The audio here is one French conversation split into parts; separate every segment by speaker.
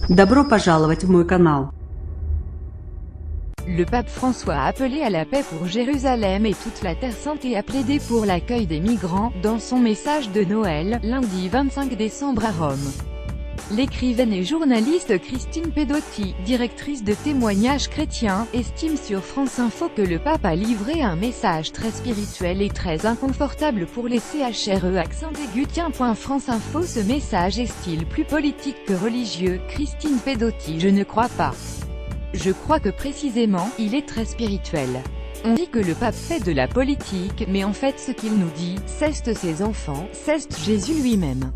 Speaker 1: Добро пожаловать в мой канал.
Speaker 2: Le pape François a appelé à la paix pour Jérusalem et toute la Terre Sainte et a plaidé pour l'accueil des migrants, dans son message de Noël, lundi 25 décembre à Rome. L'écrivaine et journaliste Christine Pedotti, directrice de Témoignages chrétiens, estime sur France Info que le pape a livré un message très spirituel et très inconfortable pour les CHRE accent aigu. France Info. Ce message est-il plus politique que religieux? Christine Pedotti. Je ne crois pas. Je crois que précisément, il est très spirituel. On dit que le pape fait de la politique, mais en fait ce qu'il nous dit, c'est ses enfants, c'est Jésus lui-même.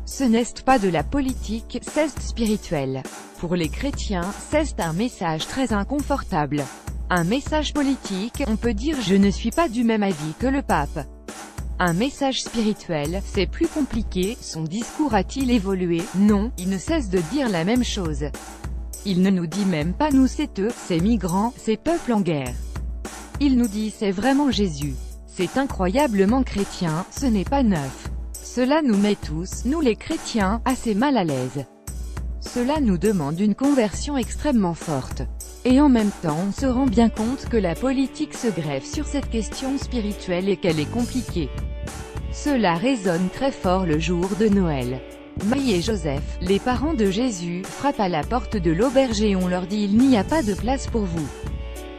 Speaker 2: Ce n'est pas de la politique, c'est spirituel. Pour les chrétiens, c'est un message très inconfortable. Un message politique, on peut dire je ne suis pas du même avis que le pape. Un message spirituel, c'est plus compliqué. Son discours a-t-il évolué? Non, il ne cesse de dire la même chose. Il ne nous dit même pas nous c'est eux, ces migrants, ces peuples en guerre. Il nous dit c'est vraiment Jésus. C'est incroyablement chrétien, ce n'est pas neuf. Cela nous met tous, nous les chrétiens, assez mal à l'aise. Cela nous demande une conversion extrêmement forte. Et en même temps on se rend bien compte que la politique se greffe sur cette question spirituelle et qu'elle est compliquée. Cela résonne très fort le jour de Noël. Marie et Joseph, les parents de Jésus, frappent à la porte de l'auberge et on leur dit il n'y a pas de place pour vous.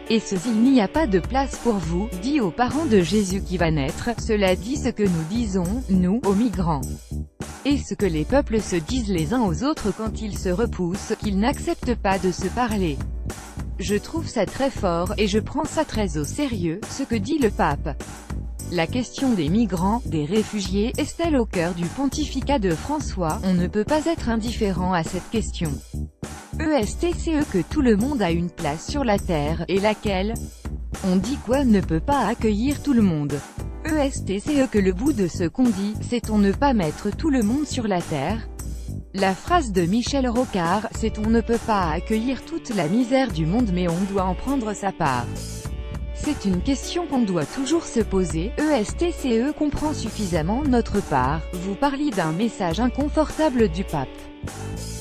Speaker 2: Et ce il n'y a pas de place pour vous, dit aux parents de Jésus qui va naître, cela dit ce que nous disons, nous, aux migrants. Et ce que les peuples se disent les uns aux autres quand ils se repoussent, qu'ils n'acceptent pas de se parler. Je trouve ça très fort, et je prends ça très au sérieux, ce que dit le pape. La question des migrants, des réfugiés, est-elle au cœur du pontificat de François? On ne peut pas être indifférent à cette question. ESTCE que tout le monde a une place sur la terre, et laquelle? On dit quoi ne peut pas accueillir tout le monde. ESTCE que le bout de ce qu'on dit, c'est on ne pas mettre tout le monde sur la terre. La phrase de Michel Rocard, c'est on ne peut pas accueillir toute la misère du monde mais on doit en prendre sa part. C'est une question qu'on doit toujours se poser. ESTCE comprend suffisamment notre part. Vous parliez d'un message inconfortable du pape.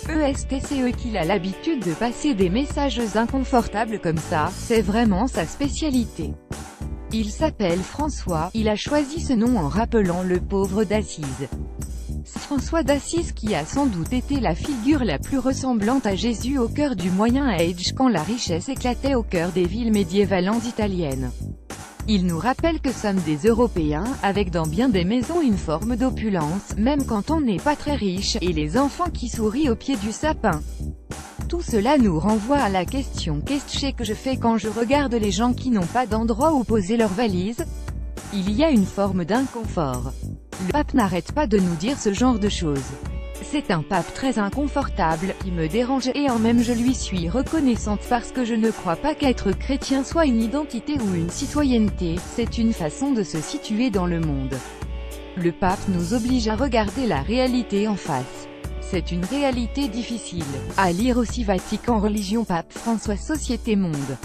Speaker 2: ESTCE qu'il a l'habitude de passer des messages inconfortables comme ça, c'est vraiment sa spécialité. Il s'appelle François, il a choisi ce nom en rappelant le pauvre d'Assise. François d'Assise qui a sans doute été la figure la plus ressemblante à Jésus au cœur du Moyen Âge quand la richesse éclatait au cœur des villes médiévales italiennes. Il nous rappelle que sommes des Européens, avec dans bien des maisons une forme d'opulence, même quand on n'est pas très riche, et les enfants qui sourient au pied du sapin. Tout cela nous renvoie à la question qu'est-ce que je fais quand je regarde les gens qui n'ont pas d'endroit où poser leurs valises? Il y a une forme d'inconfort. Le pape n'arrête pas de nous dire ce genre de choses. C'est un pape très inconfortable, qui me dérange et en même je lui suis reconnaissante parce que je ne crois pas qu'être chrétien soit une identité ou une citoyenneté, c'est une façon de se situer dans le monde. Le pape nous oblige à regarder la réalité en face. C'est une réalité difficile. À lire aussi Vatican Religion Pape François Société Monde.